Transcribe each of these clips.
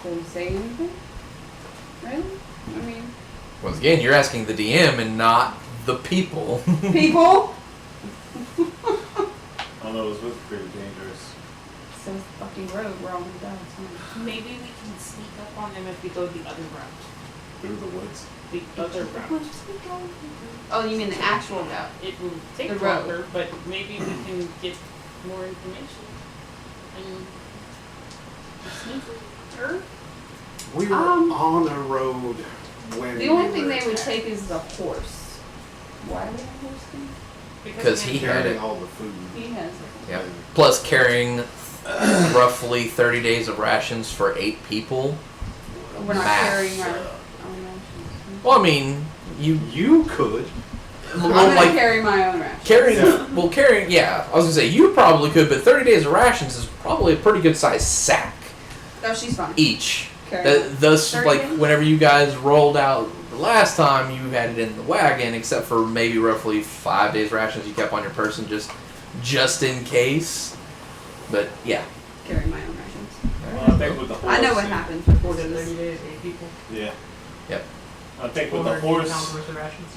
to say anything? Really? I mean... Once again, you're asking the DM and not the people. People? Although it was pretty dangerous. So it's the fucking road we're on the down. Maybe we can sneak up on them if we go the other route. Through the woods. The other route. Oh, you mean the actual route? It will take The road. longer, but maybe we can get more information. And sneaker? We were on a road when The only we thing were they would attacked. take is the horse. Why do they have horse thing? Because he had Carrying it. all the food. He has it. Yep. Plus carrying roughly 30 days of rations for 8 people. We're not Math. carrying our own rations. Well, I mean, You could. I'm gonna like carry my own rations. carrying. Yeah, I was gonna say you probably could, but 30 days of rations is probably a pretty good sized sack Oh, she's fine. each. Carry Thus, 30 like days? whenever you guys rolled out the last time, you had it in the wagon, except for maybe roughly 5 days rations you kept on your person just in case. But yeah. Carry my own rations. Well, I think with the horse. I know what happens with Was it 30 horses. days, 8 people? Yeah. Yep. I think with the 480 horse, pounds worth of rations?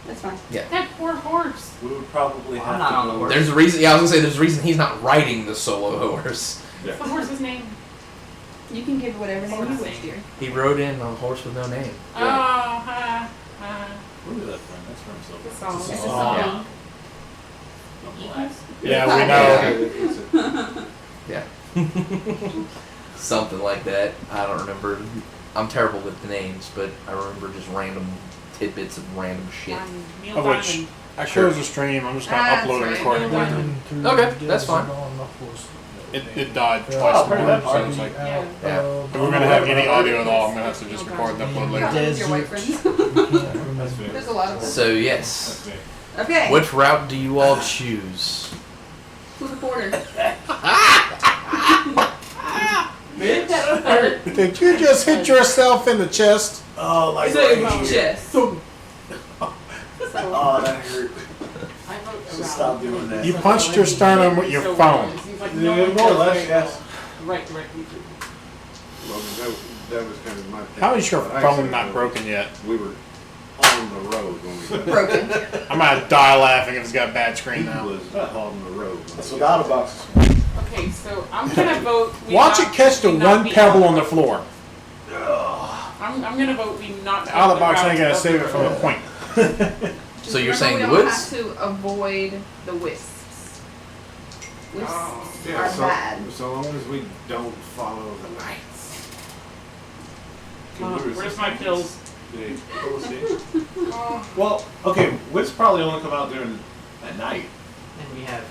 That's fine. That poor horse. we would probably I'm have not to on the go. horse. There's a reason. Yeah, I was gonna say there's a reason he's not riding the solo horse. What's the horse's name? You can give whatever name you wish, dear. He rode in on a horse with no name. Oh, ha, ha. Where did that from? That's from It's somewhere. all- It's a it's a song. song. Yeah. Yeah, we know. Yeah. Something like that. I don't remember. I'm terrible with the names, but I remember just random tidbits of random shit. Neil Of which Diamond. I closed the stream. I'm just gonna That's upload a right. recording. Neil Diamond. Okay, that's fine. It died twice. Oh, in pretty one, good. so it's like, Yeah. Yeah. if we're gonna have any audio at all, I'm gonna have to just record and upload later. Come with your white friends. That's fair. There's a lot of them. So yes. That's fair. Okay. Which route do you all choose? To the border. Did you just hit yourself in the chest? Oh, like It's right like here. chest. Oh, that hurt. I wrote Should around. stop doing that. You punched your sternum with your So phone. it seems like Yeah, no one more or does less, very yes. well. Right, me too. Well, that was kind of my thing. How is your But I phone said not that broken yet? We were on the road when we Broken. I'm gonna die laughing if it's got a bad screen He now. was on the road. Scott box. Okay, so I'm gonna vote. we Watch not- it catch the we not one be pebble out on the of- floor. I'm gonna vote we not Out of the box, route I gotta of save the it for the road. point. So you're Remember, saying we the don't woods? have to avoid the wisps. Wisps Oh, are bad. So long as we don't follow the lights. Where's my pills? Oh, Well, okay, Wits probably only come out during at night. And we have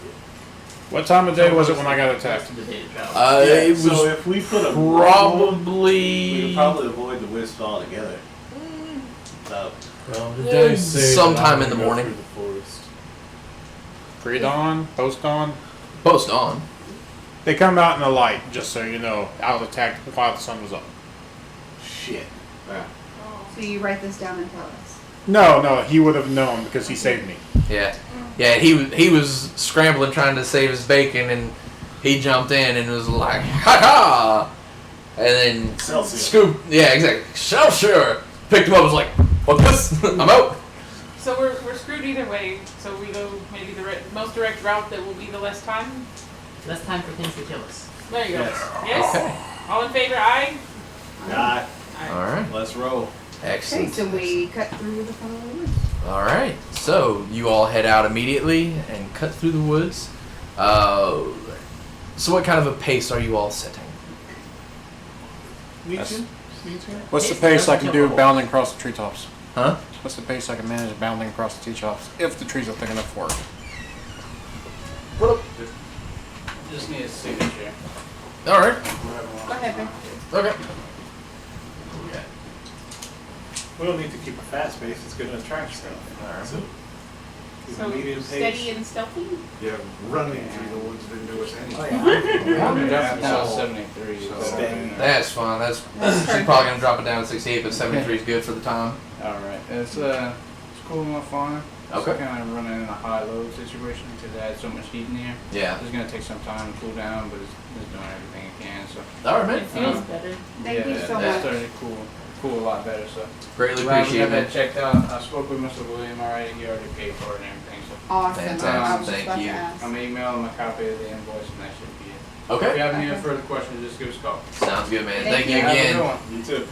What time of day was it when I got attacked? the day to travel. It was so if we put a we would probably probably avoid the Wisp altogether. So, sometime in the morning. Pre-dawn? Post-dawn? Post on. They come out in the light, just so you know. I was attacked while the sun was up. shit. Yeah. So you write this down and tell us. No, he would have known because he saved me. Yeah. Yeah, he was scrambling trying to save his bacon, and he jumped in and was like, ha ha! And then Excelsior. scoop. Yeah, exactly. Sure. Picked him up. Was like, what this? I'm out. so we're screwed either way. So we go maybe the most direct route that will be the less time. Less time for things to kill us. There you go. Yes. Yes. Okay. All in favor? Aye. Got. All right. Let's roll. Okay, Excellent. so we cut through the front of the woods. All right. So you all head out immediately and cut through the woods. So what kind of a pace are you all setting? What's the pace I can do bounding across the treetops? Huh? What's the pace I can manage bounding across the treetops if the trees are thick enough for it? Just need a signature. All right. Go ahead, Ben. Okay. We don't need to keep a fast pace. It's going to attract stuff. Alright. So, keep a So medium steady pace. and stealthy. Yeah, running through the woods didn't do us any. I'm Yeah, down to so- 73. so- Steady. That's fine. That's she's perfect. probably gonna drop it down to 68, but 73 is good for the time. Alright. It's cool enough fine. Okay. Kind of running in a high-low situation because it had so much heat in there. Yeah. It's gonna take some time to cool down, but it's doing everything it can. So All right, man. It feels better. Thank you so that much. started to cool a lot better. So Greatly glad we appreciate got that it. checked out. I spoke with Mr. William already. He already paid for it and everything. So Awesome. Fantastic. I was just Thank about you. to ask. I'm gonna email him a copy of the invoice and that should be it. If you Okay. have any Okay. further questions, just give us a call. Sounds good, man. Thank Thank you you. Have a good again. one. You too.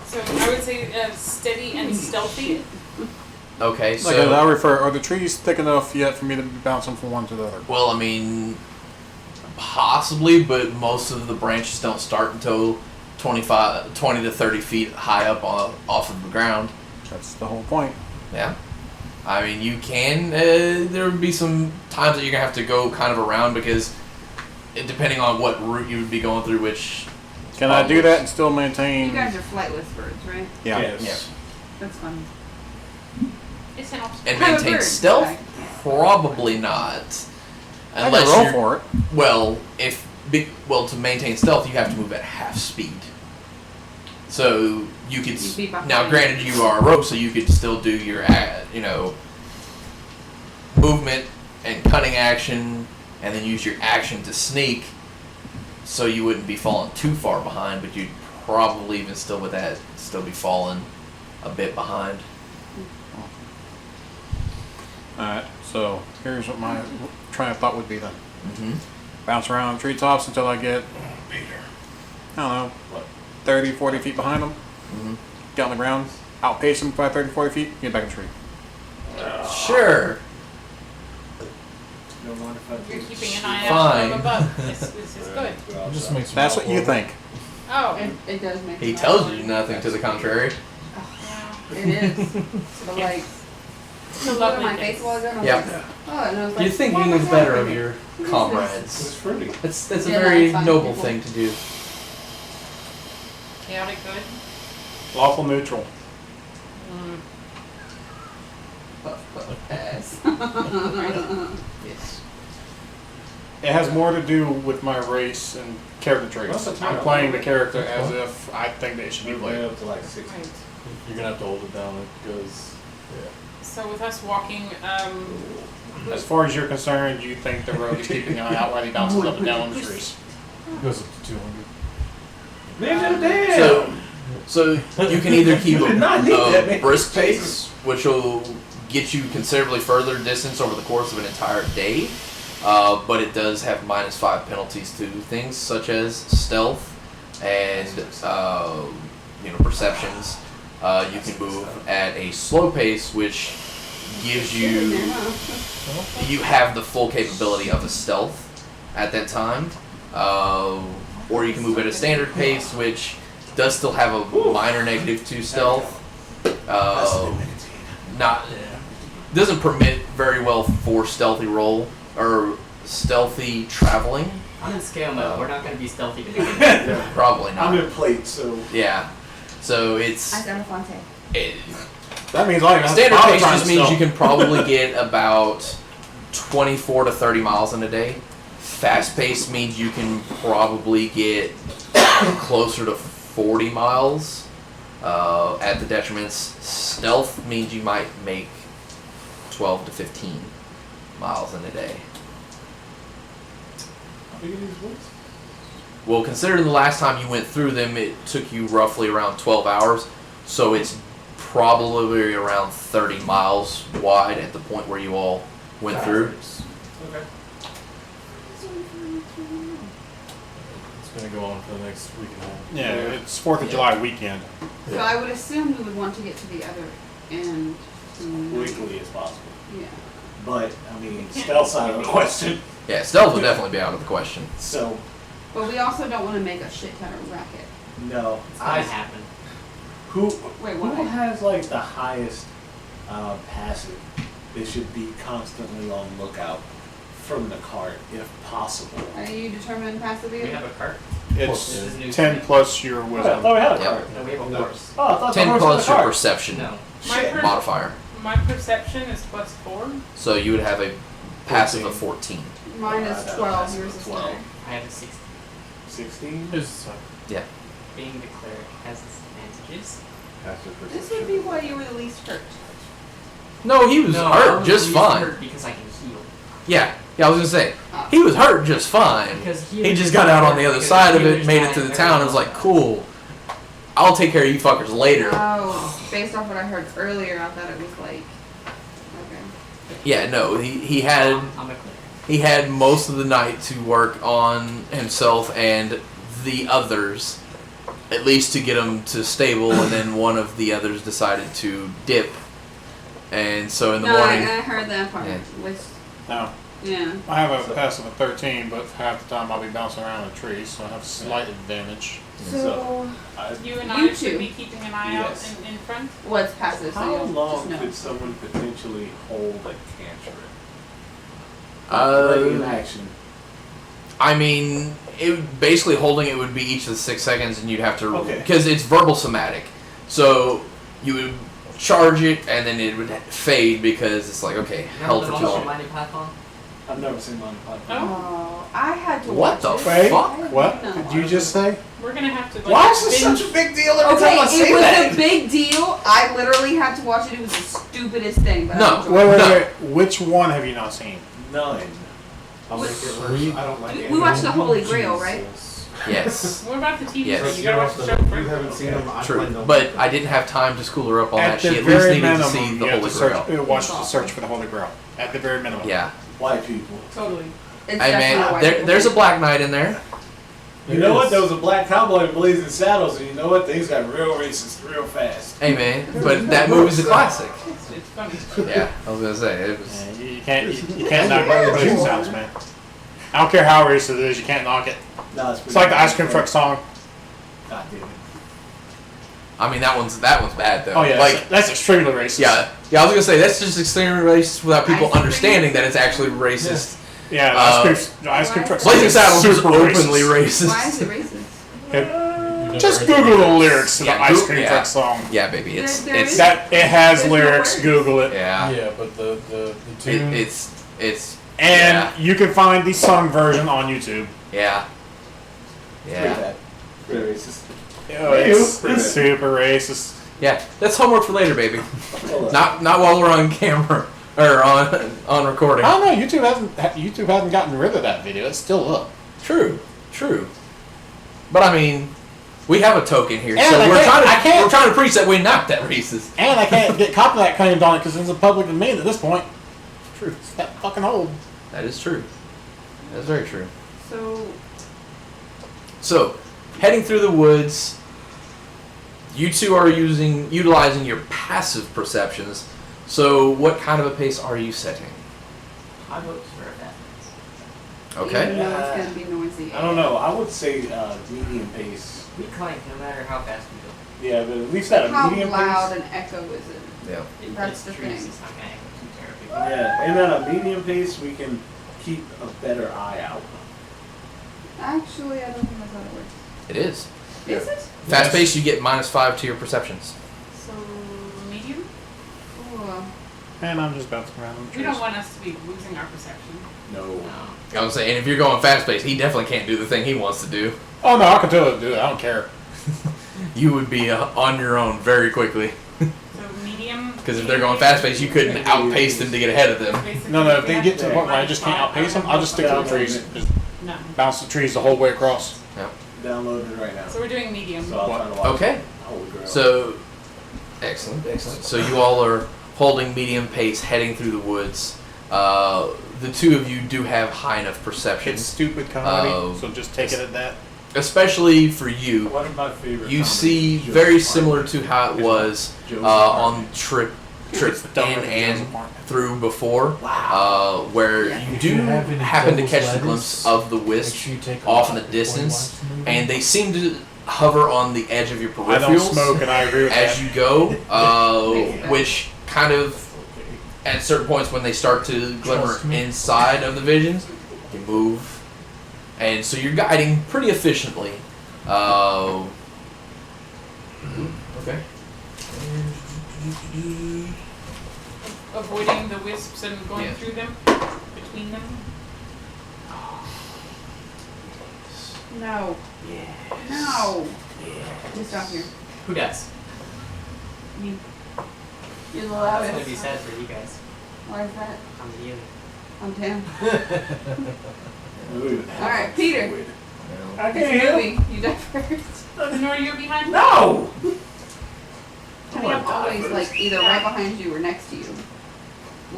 So I would say steady and stealthy. Okay, Like so I refer, are the trees thick enough yet for me to be bouncing from one to the other? well, I mean, possibly, but most of the branches don't start until 20 to 30 feet high up off of the ground. That's the whole point. Yeah. I mean, you can. There would be some times that you're gonna have to go kind of around because, depending on what route you would be going through, which. Can I do that and still maintain? You guys are flightless birds, right? Yeah. Yes. That's funny. It's an option. And I'm a maintain bird, stealth? okay. Probably not. I can Unless roll you're, for it. well, to maintain stealth, you have to move at half speed. So you could You'd be behind. now, granted, you are a rope, so you could still do your movement and cunning action, and then use your action to sneak, so you wouldn't be falling too far behind. But you'd probably even still with that still be falling a bit behind. Alright, so here's what my train of thought would be then. Mm-hmm. Bounce around treetops until I get, I don't know, 30, 40 feet behind them. Mm-hmm. Get on the ground, outpace them by 30, 40 feet, get back in the tree. Sure. Don't mind if I You're do. keeping an eye Fine. out from above. This is good. Just makes me That's what you think. Oh. It does make He me tells laugh. you nothing to the contrary. Yeah. It is. But like, It's a look at lovely my day. face while ago. and I was Yeah. like, oh, and I was like, You're why thinking am I of better talking of to your Who is this? comrades. It's fruity. That's a Yeah, very that's fine, noble people. thing to do. Chaotic good. Lawful neutral. Puff, puff, pass. Yes. It has more to do with my race and character traits. Most of the time, I'm playing the character as if I think that it should be We went played. up to like 60. Right. You're gonna have to hold it down. It goes. So with us walking, As far as you're concerned, you think the rogue is keeping an eye out while he bounces up and down on the trees. It goes up to 200. Man, damn! So you can either keep You did not need that a many brisk spaces. pace, which will get you considerably further distance over the course of an entire day, but it does have -5 penalties to things such as stealth and perceptions. You can move at a slow pace, which gives you have the full capability of a stealth at that time, or you can move at a standard pace, which does still have a minor -2 stealth. Doesn't permit very well for stealthy roll or stealthy traveling. I'm in scale mode. We're not gonna be stealthy today. Probably not. I'm in plate, so. Yeah. So it's I got a Fonte. That means I don't even have to standard bother pace trying just to means stealth. you can probably get about 24 to 30 miles in a day. Fast pace means you can probably get closer to 40 miles at the detriments. Stealth means you might make 12 to 15 miles in a day. How big are these woods? Well, considering the last time you went through them, it took you roughly around 12 hours, so it's probably around 30 miles wide at the point where you all went through. Okay. It's gonna go on for the next week and a half. Yeah, it's 4th of July weekend. So I would assume we would want to get to the other end. Quickly as possible. Yeah. But, I mean, stealth's out of the question. Yeah, stealth would definitely be out of the question. So, But we also don't want to make a shit ton of racket. no. It's gonna happen. Who Wait, who why? has like the highest passive? They should be constantly on lookout from the cart if possible. Are you determined passively? We have a cart. It's This is new 10 to plus your Oh, I wisdom. thought we had a Yep. cart. me. No, we have a No. horse. Oh, I thought 10 the horse plus was your a cart. perception No. Shit. modifier. my perception is +4. So you would have a passive of 14. Mine I is have 12. passive Yours of is 12. 12. I have a 60. 16? Being the cleric has its advantages. Passive This would be why you were the least hurt. No, he was No, hurt I'm just really fine. hurt because I can heal. Yeah, I was gonna say he was hurt just fine. Because He just got out on the other side of it, made it to the town, and was like, "Cool, I'll take care of you fuckers later." Oh, based off what I heard earlier, I thought it was like. Okay. Yeah, no, he had I'm a clear. he had most of the night to work on himself and the others, at least to get them to stable, and then one of the others decided to dip, and so in the No, morning. I heard that part. Yeah. Which, No, yeah. I have a passive of 13, but half the time I'll be bouncing around in trees, so I have a slight advantage. So, You and You I should two. be keeping an eye Yes. out in front. what's passive? So How you'll just long know. could someone potentially hold a cantrip? Uh, In action. I mean, basically holding it would be each of the 6 seconds, and you'd have to Okay. because it's verbal somatic. So you would charge it, and then it would fade because it's like okay, held for too long. Mighty Python? I've never seen Monty Python. Oh, I had to What watch the it. Wait, fuck? I didn't What know. did you just say? We're gonna have to like Why is this binge- such a big deal every Okay, time I say it was that? a big deal. I literally had to watch it. It was the stupidest thing. But No. I enjoyed Wait, it. wait, No. wait. Which one have you not seen? None. I'll make it worse. I don't like We watched the Holy Grail, right? Yes. What about the TV Yes. show? Like, You you gotta know, watch the show first. you haven't seen them. I True, played them. but I didn't have time to school her up on that. the She at least very needed minimum, to see the you have Holy to search, Grail. watch the search for the Holy Grail. At the very minimum. Yeah. White people. Totally. It's Hey definitely man, white there's a people. Black Knight in there. You know what? There was a black cowboy in Blazing Saddles, and you know what? Things got real racist real fast. Hey man, but that movie's a classic. It's funny. Yeah, I was gonna say it was. Yeah, you can't knock the Blazing Saddles, man. I don't care how racist it is, you can't knock it. No, It's like the ice cream truck song. God damn it. I mean that one's bad though. Oh yeah, like that's extremely racist. yeah. I was gonna say that's just extremely racist without people Ice cream? understanding that it's actually racist. Yeah, the ice cream truck song. Blazing is Saddles is super openly racist. Why is racist. it racist? Just Google the lyrics to the Yeah, ice Goo- cream yeah. truck song. Yeah, baby, it's There it's is- That it has There's no lyrics. words. Google it. yeah. Yeah, but the tune. It's And Yeah. you can find the sung version on YouTube. yeah. Pretty Yeah. bad. Pretty racist. Oh, it's Pretty bad. super racist. Yeah. That's homework for later, baby. Hold on. Not while we're on camera or on recording. I don't know. YouTube hasn't gotten rid of that video. It's still up. True. But I mean, we have a token here, And so I we're can't- trying to preach that we're not that racist. And I can't get copyright claims on it because it's a public domain at this point. True. It's that fucking old. That is true. That's very true. So, So, heading through the woods, you two are utilizing your passive perceptions. So, what kind of a pace are you setting? I vote for that. Okay. even though it's gonna be noisy. I don't know. I would say medium pace. We clank no matter how fast we go. Yeah, but at least at a How medium loud pace. an echo is it? Yeah. That's It's the trees, thing. It's not gonna echo too terribly. Yeah, and at a medium pace, we can keep a better eye out. Actually, I don't think that's how it works. It is. Is it? Fast pace, you get -5 to your perceptions. So medium. Oh, And I'm just bouncing around in the We trees. don't want us to be losing our perception. No. No. I was saying, if you're going fast pace, he definitely can't do the thing he wants to do. Oh no, I can totally do it. I don't care. You would be on your own very quickly. So medium. Because if they're going fast pace, you couldn't outpace them to get ahead of them. Basically, No, if we they have get to the to point where I minus just can't 5, outpace them, I'll just stick to the trees. Just No. bounce the trees the whole way across. Download it right now. So we're doing medium. So I'll try to watch Okay. Holy Grail. So, excellent. So you all are holding medium pace, heading through the woods. The two of you do have high enough perception, It's stupid comedy, Oh. so just take it at that. especially for you. One of my favorite. You comedies see is Joe's very Apartment. similar to how it was Joe's on Apartment. trip It's dumber in than and Joe's Apartment. through before, Wow. where Yeah. you If do you have any happen to devil's catch a lettuce, glimpse of the Make wisp sure you take a off in lot the before you distance, watch the movie. and they seem to hover on the edge of your peripherals. I don't smoke, and I agree with as that. you go, Yeah. which kind of at certain points when they start to glimmer Trust me. inside of the visions, you move, and so you're guiding pretty efficiently. Okay. Avoiding the wisps and going Yeah. through them, between them. no. No. You stop here. Who does? You. You're the That's gonna be loudest. sad for you guys. Why is that? I'm the other. I'm Tim. Ooh, Alright, Peter. I It's can't hear. moving. You die first. Nor you're behind me. No! Honey, I'm always like either right behind you or next to you.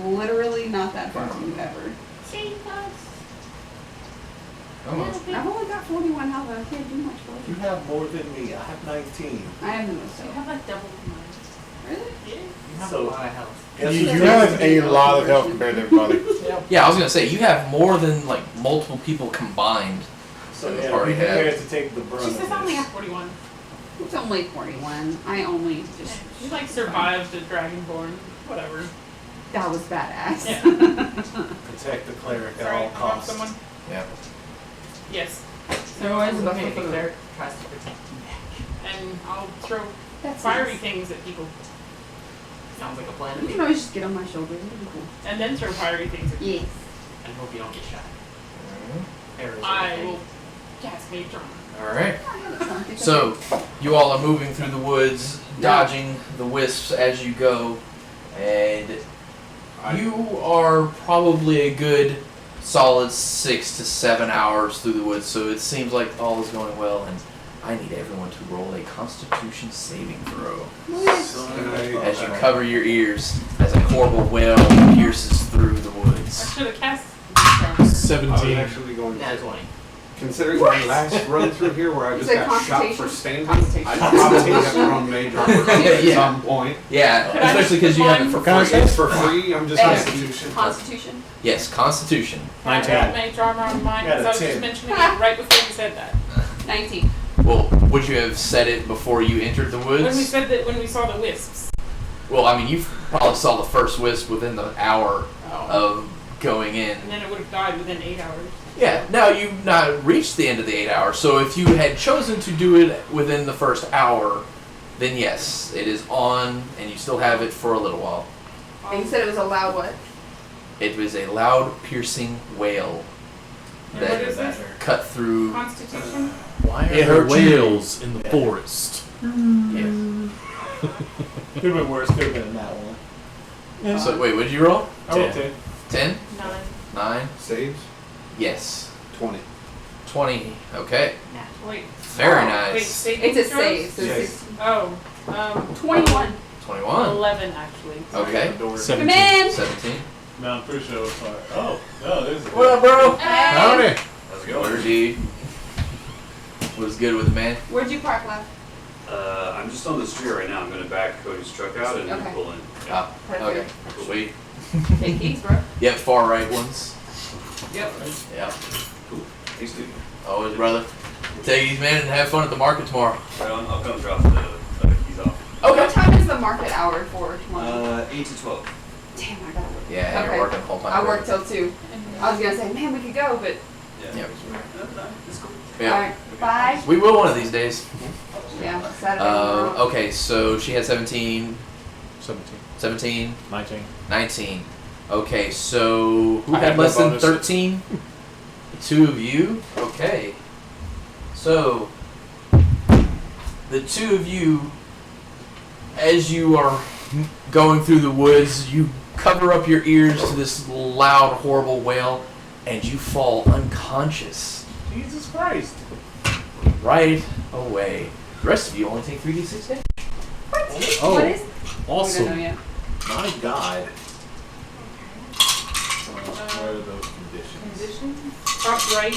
Literally not that far from you ever. Almost. I've only got 41 health. I can't do much for You you. have more than me. I have 19. I am the most You health. have like double mine. Really? You have So- a lot of health. Guess You who's have taking- a lot of health compared to everybody. Yeah, I was gonna say you have more than like multiple people combined. So the yeah, party we had. prepared to take the brunt She of says I only this. have 41. It's only 41. I only just. She like survived the Dragonborn. Whatever. That was badass. Yeah. Protect the cleric at Sorry, all I want costs. someone. Yeah. Yes. So where's the Okay, buffalo the food? cleric tries to protect you. And I'll throw That's fiery nice. things at people. Sounds like a plan to You me. can always just get on my shoulders. It'll be cool. And then throw fiery things at people. Yes. And hope you don't get shot. Arrows or I anything. will cast Mage Armor. All right. So you all are moving through the woods, dodging the wisps as you go, and you are probably a good solid 6 to 7 hours through the woods. So it seems like all is going well, and I need everyone to roll a Constitution saving throw as you cover your ears as a horrible wail pierces through the I woods. should have cast Mage Armor. I was 17. actually going Nat to, 20. considering my last run through here where I You just said got shot Constitution? for standing, Constitution. I probably have thrown Mage Armor at Yeah. some point. Yeah, Could I especially because you have it for Can I free. It's for free, I'm just Yes. Constitution. Constitution. Yes, Constitution. I got Mage Armor on mine Got a because I was 10. just mentioning it right before you said that. 19. Well, would you have said it before you entered the woods? When we said that, when we saw the wisps. Well, I mean, you probably saw the first wisp within the hour Oh. of going in. And then it would have died within 8 hours. Yeah, now you've not reached the end of the 8 hours, so if you had chosen to do it within the first hour, then yes, it is on, and you still have it for a little while. And you said it was a loud what? It was a loud, piercing wail And what that is this? cut through. Constitution? Why It hurt whales in the forest? Yeah. Could have been worse. Could have been that one. So wait, what did you roll? I rolled 10. 10? 9. 9? Saves? Yes. 20. 20. Okay. Wait. Very Wait, nice. saving It's a throws? save. So Yes. it's Oh. 21. 21. 11 actually. Okay. Come in. 17. No, I'm pretty sure it was fine. Oh, no, there's a What up, bro? Hey. How's it going, dude? What's good with the man? Where'd you park left? I'm just on the street right now. I'm gonna back Cody's truck out and then Okay. pull in. Ah, okay. Perfect. Sweet. Take keys, bro. Yep, far right ones. Yep. Yep. Thanks, dude. Always, brother. Take these, man, and have fun at the market tomorrow. Right on. I'll come drop the keys off. What time is the market hour for tomorrow? 8 to 12. Damn, I gotta work. Yeah, Okay. you're working the whole time. I work till 2. I was gonna say, man, we could go, but. Yeah. Yep. It's cool. Yeah. Alright, bye. We will one of these days. Yeah, Saturday. tomorrow. Okay, so she had 17, 17. 17, 19. 19. Okay, so who I had had less no than bonus. 13? The two of you? Okay. So, the two of you, as you are going through the woods, you cover up your ears to this loud, horrible wail, and you fall unconscious Jesus Christ. right away. The rest of you only take 3d6 damage. Oh, What is? Awesome. We don't know yet. My God. What are those conditions? Condition? Top right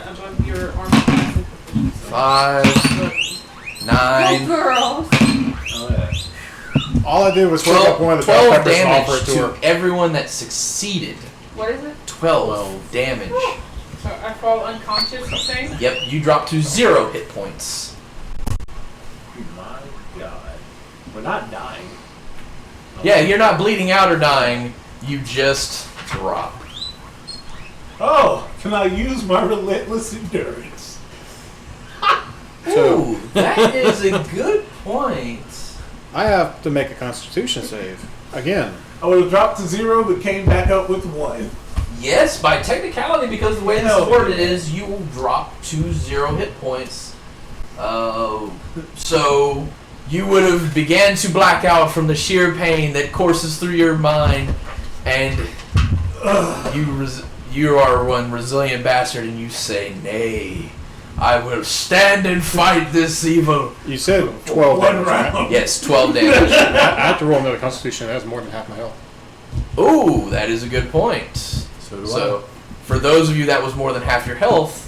above your armor class and proficiency. 5, 9, Go girls. Oh, yeah. all I did was pick up one of the bell 12 peppers and offer damage it to to her. everyone that succeeded. What is it? 12 damage. So I fall unconscious, you say? Yep, you drop to 0 hit points. My God. We're not dying. Yeah, you're not bleeding out or dying, you just drop. Oh, can I use my relentless endurance? Ooh, that is a good point. I have to make a Constitution save again. I would have dropped to 0 but came back up with 1. Yes, by technicality, because the way this is Hell worded yeah. is you will drop to 0 hit points. So you would have began to black out from the sheer pain that courses through your mind, and you are one resilient bastard, and you say, "Nay, I will stand and fight this evil." You said 12 damage, right? Yes, 12 damage. I have to roll another Constitution. That has more than half my health. Ooh, that is a good point. So do So, for those of you that was more than half your health,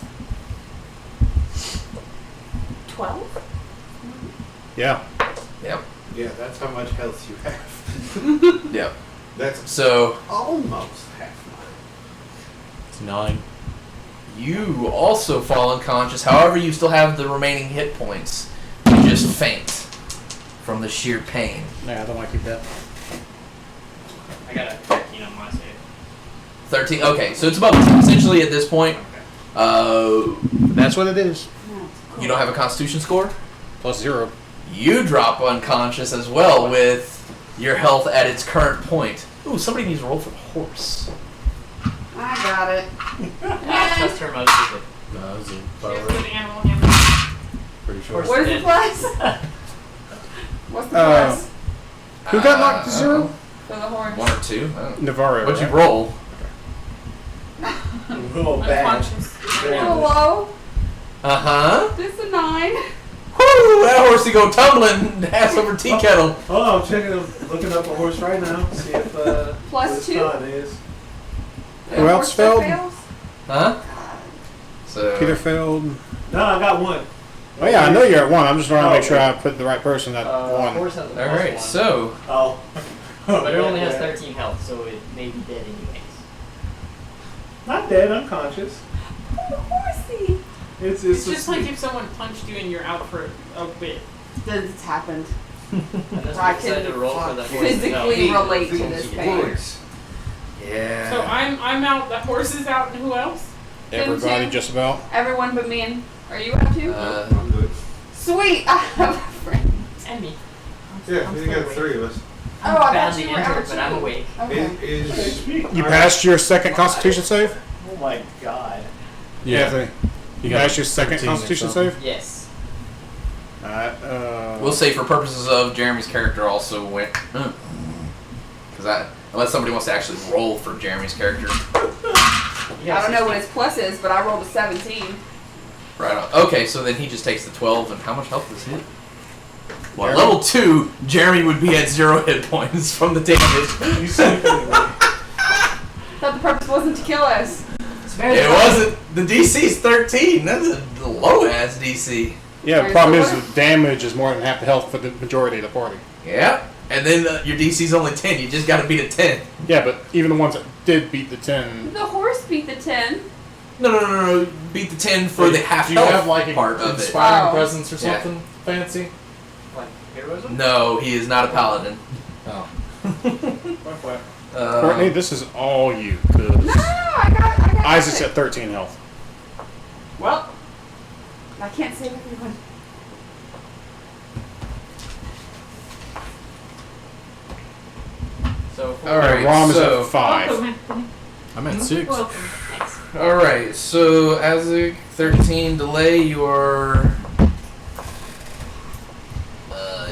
12? Yeah. yep, Yeah, that's how much health you have. yep. That's So, almost half It's 9. you also fall unconscious. However, you still have the remaining hit points. You just faint from the sheer pain. Yeah, I don't like keep that. I got a 13 on my save. 13. Okay, so it's about essentially at this point. That's what it is. You don't have a Constitution score. Plus 0. You drop unconscious as well with your health at its current point. Ooh, somebody needs to roll for the horse. I got it. Just her most of it. No, that was a Here's firework. an animal handler. Pretty sure. What is the plus? What's the Uh, plus Who got knocked to 0? for the horse? 1 or 2. I don't know. Navarro. What'd you right? roll? Oh, bad. Unconscious. Hello? Uh-huh. This is a 9. Woo! That horsey go tumbling ass over tea kettle. Oh, I'm looking up a horse right now. See if Plus what his 2? con is. Who else failed? Huh? So Peter failed. No, I got one. Oh yeah, I know you're at 1. I'm just trying to make sure I put the right person at 1. Horse has a plus all right. 1. So Oh. But it only has 13 health, so it may be dead anyways. Not dead, unconscious. Horsey. It's It's just like if someone punched you and you're out for a bit. It's happened. And that's I what I said can to roll for the horse. physically No. relate to this pain. yeah. So I'm out, the horse is out, and who else? Everybody just about. Everyone but me and... Are you out too? I'm good. Sweet! I have a friend. And me. Yeah, I'm we still got awake. 3 of us. Oh, I thought Badly you were injured, out but I'm too. awake. Okay. You passed your second Constitution save? Oh my god. Anthony. You got passed your second 13 or Constitution something. save? Yes. Alright, We'll say for purposes of Jeremy's character also went because unless somebody wants to actually roll for Jeremy's character, You I got don't know what 16. his plus is, but I rolled a 17. right on. Okay, so then he just takes the 12, and how much health is it? Well, Jeremy? level 2, Jeremy would be at 0 hit points from the damage. You sleep anyway. Thought the purpose wasn't to kill us. It's very It fun. wasn't. The DC's 13. That's a low ass DC. Yeah, the Alright, problem so is the damage is more than half the health for the majority of the party. Yeah. And then your DC's only 10. You just got to beat a 10. Yeah, but even the ones that did beat the 10. The horse beat the 10. No. Beat the 10 for the half Do you health have like a part of it. inspiring Oh. presence or Yeah. something fancy? Like, heroism? No, he is not a paladin. Oh. Courtney, this is all you, because No, I got Isaac's it. at 13 health. Well, I can't save everyone. So, All right. Rom is so- at 5. Welcome, Anthony. I'm at 6. Welcome. thanks. All right. So Isaac, 13 delay. You're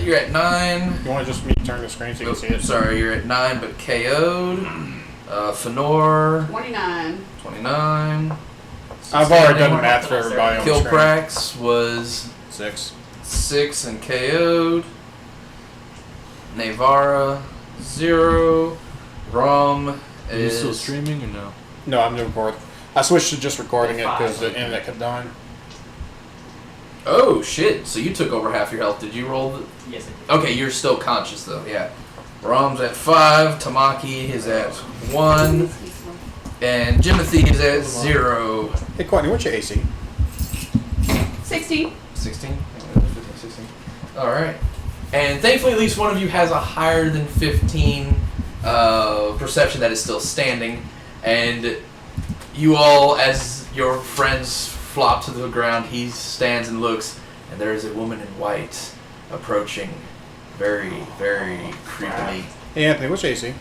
you're at 9. You want to just me turn the screen so you can see it? Sorry, you're at 9, but KO'd. Fenor, 29. 29. I've already done the More math than for us there. everybody on the screen. Kilprax was 6. 6 and KO'd. Navara, 0. Rom Are you still is streaming or no? No, I'm doing record. I switched to just recording it because 5. the internet kept dying. Oh shit! So you took over half your health. Did you roll? Yes, it did. Okay, you're still conscious though. Yeah. Rom's at 5. Tamaki is at 1, and Jimothy is at 0. Hey, Courtney, what's your AC? 16. 16. 15, 16. All right. And thankfully, at least one of you has a higher than 15 perception that is still standing, and you all, as your friends flop to the ground, he stands and looks, and there is a woman in white approaching, very, very creepily. Hey, Anthony, what's your AC?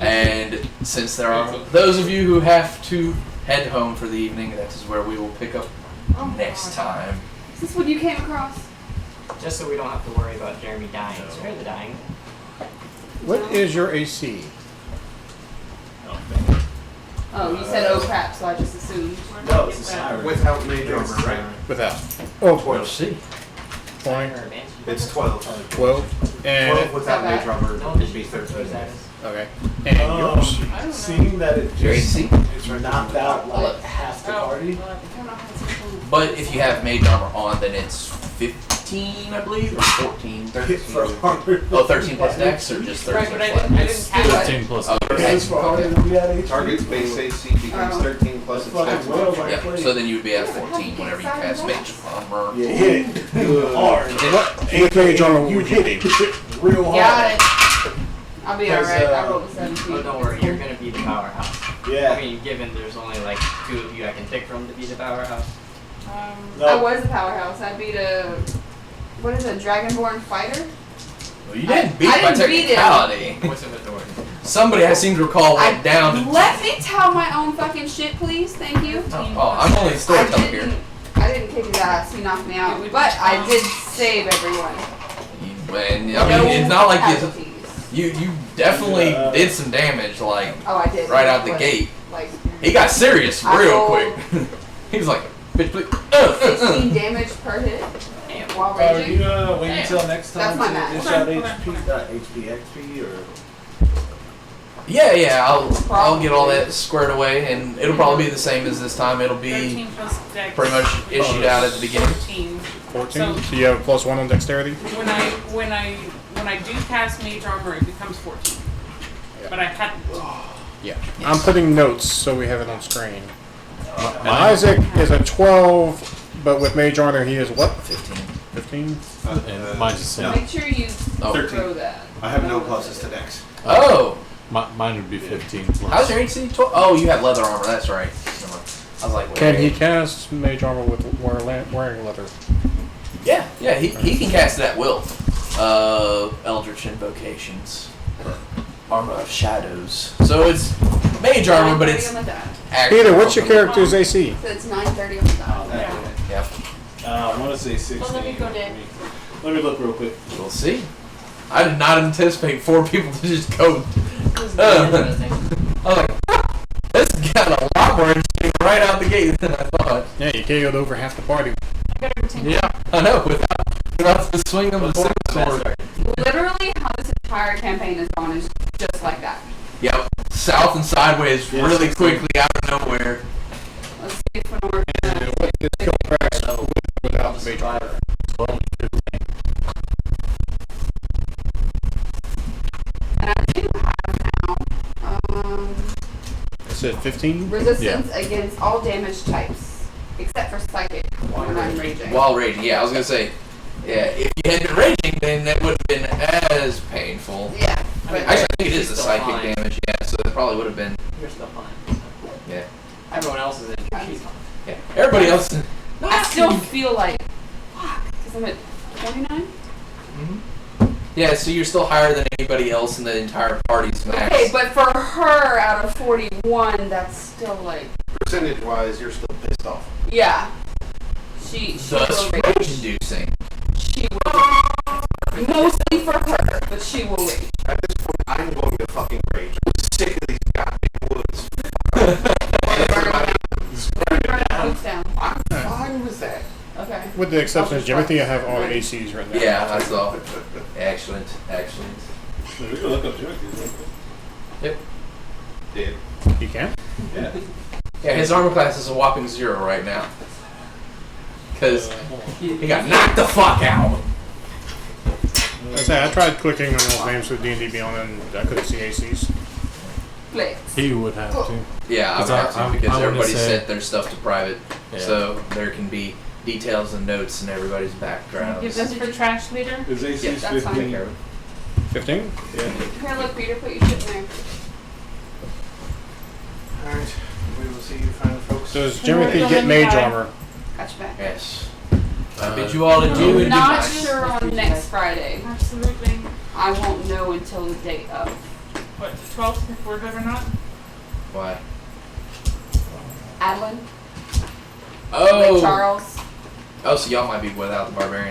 And since there are those of you who have to head home for the evening, that is where we will pick up Oh, next God. time. Is this what you came across? Just so we don't have to worry about Jeremy dying. Spare the dying. What is your AC? Oh, you said oh crap, so I just assumed. No, it's a siren. Without major armor, right? Without. Oh, We'll see. 20, Or advanced. It's 12. 12, and 12 without Okay. major armor No, would be just 13. status. okay, and yours. I don't know. Seeing that it Your just AC. knocked out like half the Oh, party. well, I don't know how it's going. But if you have mage armor on, then it's 15, I believe, or 14. For armor. Oh, 13 plus dex, or just 13 Right, but I plus? didn't cast it. 13 plus. Oh, okay. As far as we had HP. Target's base AC becomes Oh. 13 plus its Fucking dex well, modifier. like- Yeah, so then you would be at 14 whenever you cast mage armor. You hit it hard. What mage armor You would you hit be? it real hard. Got it. I'll be Because, alright. I rolled a 17. Oh, don't worry, you're gonna be the powerhouse. Yeah. I mean, given there's only like 2 of you I can pick from to be the powerhouse. No. I was a powerhouse. I beat a. What is it? Dragonborn fighter? Well, you didn't beat I by didn't beat him. technicality. What's of authority? Somebody I seem to recall went down. Let me tell my own fucking shit, please. Thank you. Oh, I'm only a storyteller here. I didn't kick his ass. He knocked me out. But I did save everyone. And I mean, it's not like casualties. you definitely did some damage, like Oh, I did. right out the Like- gate. Like He got serious I real rolled- quick. He was like, bitch, please. 16 damage per hit Damn. while Are raging. you gonna wait until next That's time my to math. dish Okay, out okay. XP, or? Yeah, I'll get all that squared away, and it'll probably be the same as this time. It'll be 13 plus dex. pretty much issued out at the beginning. 14. 14? So- So you have a +1 on dexterity? When I do cast mage armor, it becomes 14. But I had. Yeah. I'm putting notes so we have it on screen. Isaac is a 12, but with mage armor he is what? 15. 15? And mine's the same. Make sure you Oh. throw that. I have no pluses to dex. Oh, Mine would be 15 plus. how's your AC? 12? Oh, you have leather armor. That's right. Never mind. I was like, wait. Can he cast mage armor with wearing leather? Yeah, he can cast it at will. Eldritch Invocations. Armor of Shadows. So it's mage armor, but it's 9:30 on the dot. actually. Peter, what's your character's AC? So it's 9:30 on the dot. Yeah, I want to say 16. Well, let me go down. Let me look real quick. we'll see. I did not anticipate 4 people to just go. This is interesting. I was like, this got a lot more interesting right out the gate than I thought. Yeah, you KO'd over half the party. Yeah, I know. Without the swing of the sword. Literally, how this entire campaign has gone is just like that. Yep. South and sideways, Yes, really it's quickly out of nowhere. Let's see if Fenor And what is kill tracks without mage armor? And I do have now It said 15? resistance against all damage types, except for psychic when I'm raging. While raging, yeah, I was gonna say, yeah, if you had been raging, then that would have been as painful. Yeah, I mean, but Actually, I think it is the Still psychic fine. damage, yeah, so it probably would have been, You're still fine. yeah. Everyone else is injured. She's fine. Yeah. Everybody else. I still feel like, fuck, because I'm at 29? Yeah, so you're still higher than anybody else in the entire party's max. Okay, but for her out of 41, that's still like, Percentage wise, you're still pissed off. yeah. She Thus, will rage rage. inducing. She will. Mostly for her, but she will rage. At this point, I'm going to fucking rage. I'm sick of these goddamn woods. Boots down. I'm fine with that. Okay. With the exception of Jim, I think I have all the ACs written down. Yeah, I saw. Excellent. We can look up Timothy. Yep. Did. You can? Yeah. Yeah, his armor class is a whopping 0 right now. Because he got knocked the fuck out. I tried clicking on those names with D&D Beyond and I couldn't see ACs. Flex. He would have to. Yeah, I would 'Cause have to I'm because gonna everybody say- sent their stuff to private. Yeah. So there can be details and notes and everybody's backgrounds. Give this for trash leader. His AC Yeah, is that's fine. 15. 15? Yeah. Here, look, Peter, put your shit in there. Alright, we will see you fine folks. Does Jimothy get mage armor? Got you back. Yes. I bid you all adieu and good Not night. sure on next Friday. Absolutely. I won't know until the day of. What, the 12th if we're good or not? Why? Adeline, Oh. Charles. Oh, so y'all might be without the barbarian.